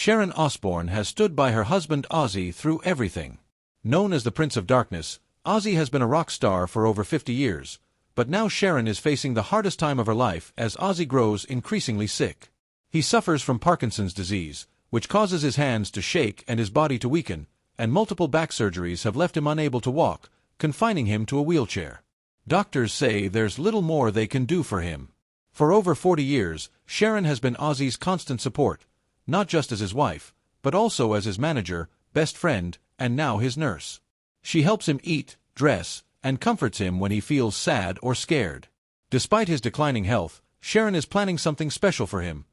Sharon Osbourne has stood by her husband Ozzy through everything. Known as the Prince of Darkness, Ozzy has been a rock star for over 50 years, but now Sharon is facing the hardest time of her life as Ozzy grows increasingly sick. He suffers from Parkinson's disease, which causes his hands to shake and his body to weaken, and multiple back surgeries have left him unable to walk, confining him to a wheelchair. Doctors say there's little more they can do for him. For over 40 years, Sharon has been Ozzy's constant support, not just as his wife, but also as his manager, best friend, and now his nurse. She helps him eat, dress, and comforts him when he feels sad or scared. Despite his declining health, Sharon is planning something special for him.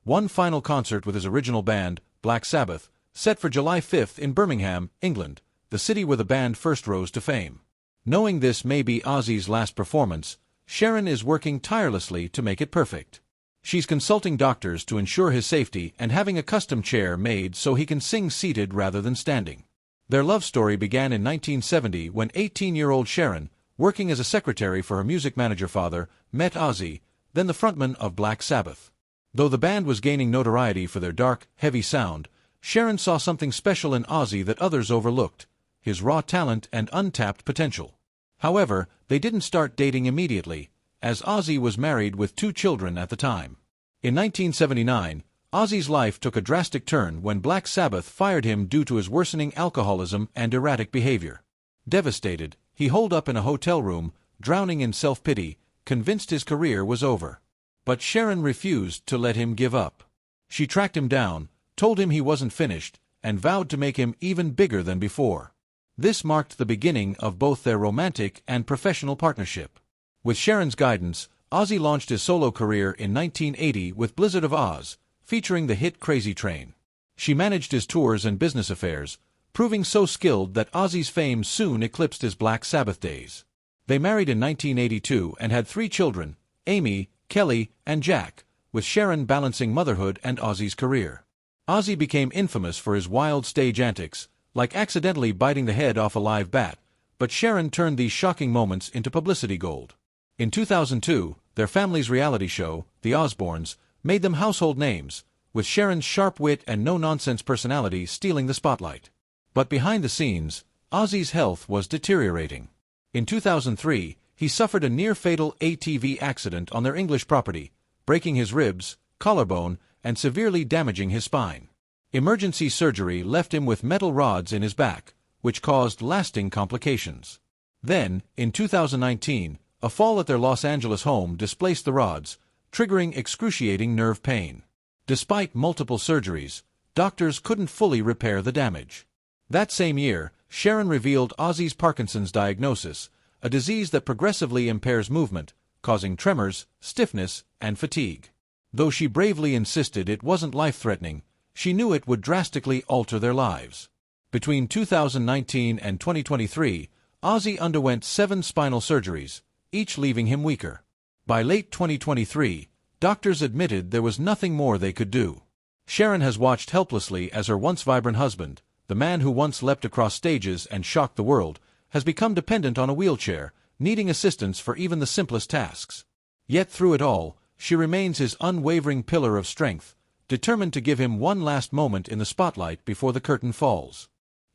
One final concert with his original band, Black Sabbath, set for July 5th in Birmingham, England, the city where the band first rose to fame. Knowing this may be Ozzy's last performance, Sharon is working tirelessly to make it perfect. She's consulting doctors to ensure his safety and having a custom chair made so he can sing seated rather than standing. Their love story began in 1970 when 18-year-old Sharon, working as a secretary for her music manager father, met Ozzy, then the frontman of Black Sabbath. Though the band was gaining notoriety for their dark, heavy sound, Sharon saw something special in Ozzy that others overlooked: his raw talent and untapped potential. However, they didn't start dating immediately, as Ozzy was married with 2 children at the time. In 1979, Ozzy's life took a drastic turn when Black Sabbath fired him due to his worsening alcoholism and erratic behavior. Devastated, he holed up in a hotel room, drowning in self-pity, convinced his career was over. But Sharon refused to let him give up. She tracked him down, told him he wasn't finished, and vowed to make him even bigger than before. This marked the beginning of both their romantic and professional partnership. With Sharon's guidance, Ozzy launched his solo career in 1980 with Blizzard of Oz, featuring the hit Crazy Train. She managed his tours and business affairs, proving so skilled that Ozzy's fame soon eclipsed his Black Sabbath days. They married in 1982 and had 3 children, Amy, Kelly, and Jack, with Sharon balancing motherhood and Ozzy's career. Ozzy became infamous for his wild stage antics, like accidentally biting the head off a live bat, but Sharon turned these shocking moments into publicity gold. In 2002, their family's reality show, The Osbournes, made them household names, with Sharon's sharp wit and no-nonsense personality stealing the spotlight. But behind the scenes, Ozzy's health was deteriorating. In 2003, he suffered a near-fatal ATV accident on their English property, breaking his ribs, collarbone, and severely damaging his spine. Emergency surgery left him with metal rods in his back, which caused lasting complications. Then, in 2019, a fall at their Los Angeles home displaced the rods, triggering excruciating nerve pain. Despite multiple surgeries, doctors couldn't fully repair the damage. That same year, Sharon revealed Ozzy's Parkinson's diagnosis, a disease that progressively impairs movement, causing tremors, stiffness, and fatigue. Though she bravely insisted it wasn't life-threatening, she knew it would drastically alter their lives. Between 2019 and 2023, Ozzy underwent 7 spinal surgeries, each leaving him weaker. By late 2023, doctors admitted there was nothing more they could do. Sharon has watched helplessly as her once vibrant husband, the man who once leapt across stages and shocked the world, has become dependent on a wheelchair, needing assistance for even the simplest tasks. Yet through it all, she remains his unwavering pillar of strength, determined to give him one last moment in the spotlight before the curtain falls.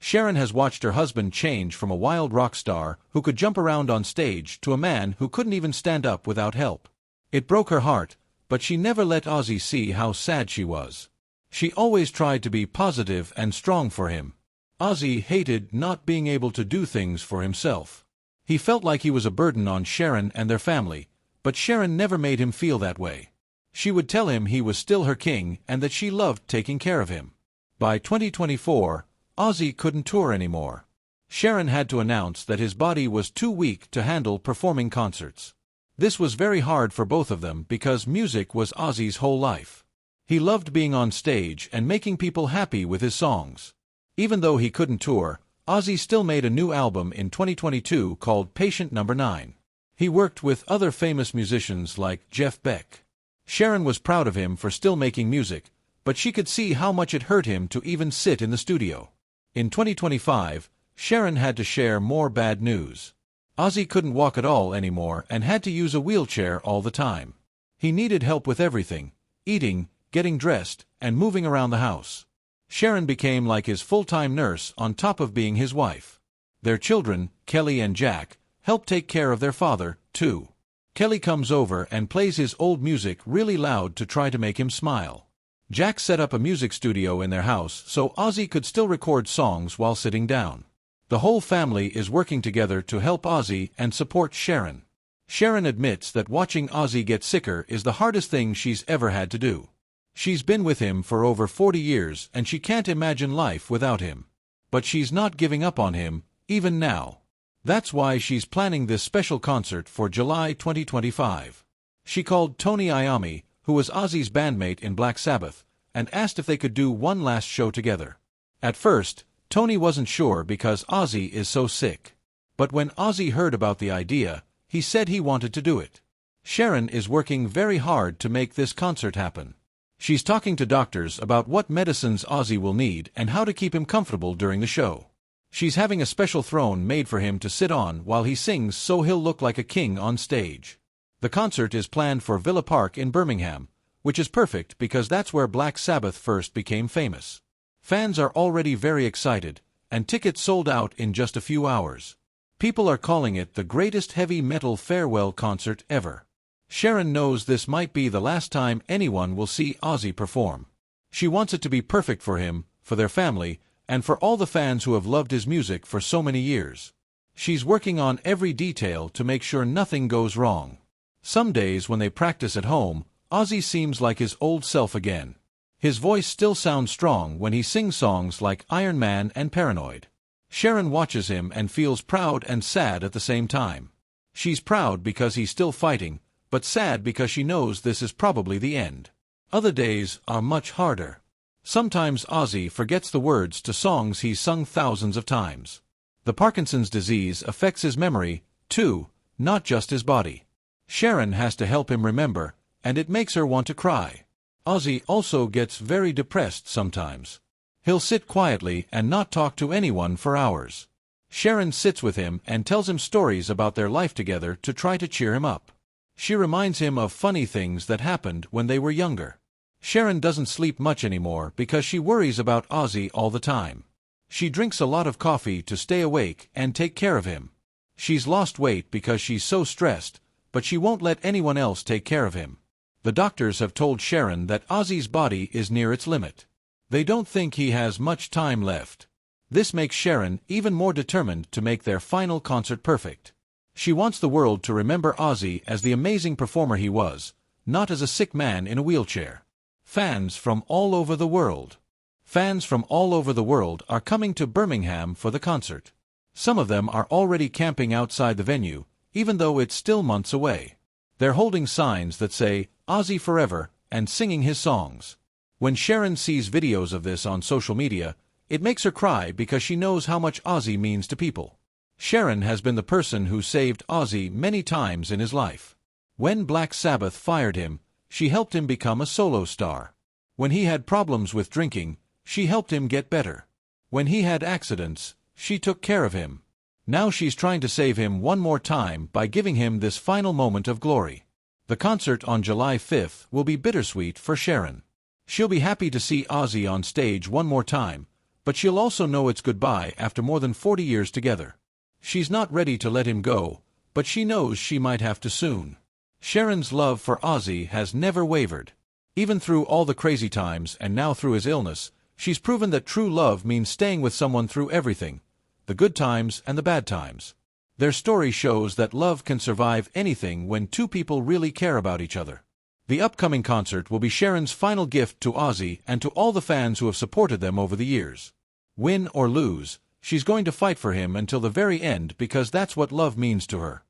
Sharon has watched her husband change from a wild rock star who could jump around on stage to a man who couldn't even stand up without help. It broke her heart, but she never let Ozzy see how sad she was. She always tried to be positive and strong for him. Ozzy hated not being able to do things for himself. He felt like he was a burden on Sharon and their family, but Sharon never made him feel that way. She would tell him he was still her king and that she loved taking care of him. By 2024, Ozzy couldn't tour anymore. Sharon had to announce that his body was too weak to handle performing concerts. This was very hard for both of them because music was Ozzy's whole life. He loved being on stage and making people happy with his songs. Even though he couldn't tour, Ozzy still made a new album in 2022 called Patient No. 9. He worked with other famous musicians like Jeff Beck. Sharon was proud of him for still making music, but she could see how much it hurt him to even sit in the studio. In 2025, Sharon had to share more bad news. Ozzy couldn't walk at all anymore and had to use a wheelchair all the time. He needed help with everything: eating, getting dressed, and moving around the house. Sharon became like his full-time nurse on top of being his wife. Their children, Kelly and Jack, help take care of their father, too. Kelly comes over and plays his old music really loud to try to make him smile. Jack set up a music studio in their house so Ozzy could still record songs while sitting down. The whole family is working together to help Ozzy and support Sharon. Sharon admits that watching Ozzy get sicker is the hardest thing she's ever had to do. She's been with him for over 40 years and she can't imagine life without him. But she's not giving up on him, even now. That's why she's planning this special concert for July 2025. She called Tony Iommi, who was Ozzy's bandmate in Black Sabbath, and asked if they could do one last show together. At first, Tony wasn't sure because Ozzy is so sick. But when Ozzy heard about the idea, he said he wanted to do it. Sharon is working very hard to make this concert happen. She's talking to doctors about what medicines Ozzy will need and how to keep him comfortable during the show. She's having a special throne made for him to sit on while he sings so he'll look like a king on stage. The concert is planned for Villa Park in Birmingham, which is perfect because that's where Black Sabbath first became famous. Fans are already very excited, and tickets sold out in just a few hours. People are calling it the greatest heavy metal farewell concert ever. Sharon knows this might be the last time anyone will see Ozzy perform. She wants it to be perfect for him, for their family, and for all the fans who have loved his music for so many years. She's working on every detail to make sure nothing goes wrong. Some days when they practice at home, Ozzy seems like his old self again. His voice still sounds strong when he sings songs like Iron Man and Paranoid. Sharon watches him and feels proud and sad at the same time. She's proud because he's still fighting, but sad because she knows this is probably the end. Other days are much harder. Sometimes Ozzy forgets the words to songs he's sung thousands of times. The Parkinson's disease affects his memory, too, not just his body. Sharon has to help him remember, and it makes her want to cry. Ozzy also gets very depressed sometimes. He'll sit quietly and not talk to anyone for hours. Sharon sits with him and tells him stories about their life together to try to cheer him up. She reminds him of funny things that happened when they were younger. Sharon doesn't sleep much anymore because she worries about Ozzy all the time. She drinks a lot of coffee to stay awake and take care of him. She's lost weight because she's so stressed, but she won't let anyone else take care of him. The doctors have told Sharon that Ozzy's body is near its limit. They don't think he has much time left. This makes Sharon even more determined to make their final concert perfect. She wants the world to remember Ozzy as the amazing performer he was, not as a sick man in a wheelchair. Fans from all over the world. Fans from all over the world are coming to Birmingham for the concert. Some of them are already camping outside the venue, even though it's still months away. They're holding signs that say, Ozzy Forever, and singing his songs. When Sharon sees videos of this on social media, it makes her cry because she knows how much Ozzy means to people. Sharon has been the person who saved Ozzy many times in his life. When Black Sabbath fired him, she helped him become a solo star. When he had problems with drinking, she helped him get better. When he had accidents, she took care of him. Now she's trying to save him one more time by giving him this final moment of glory. The concert on July 5th will be bittersweet for Sharon. She'll be happy to see Ozzy on stage one more time, but she'll also know it's goodbye after more than 40 years together. She's not ready to let him go, but she knows she might have to soon. Sharon's love for Ozzy has never wavered. Even through all the crazy times and now through his illness, she's proven that true love means staying with someone through everything, the good times and the bad times. Their story shows that love can survive anything when two people really care about each other. The upcoming concert will be Sharon's final gift to Ozzy and to all the fans who have supported them over the years. Win or lose, she's going to fight for him until the very end because that's what love means to her.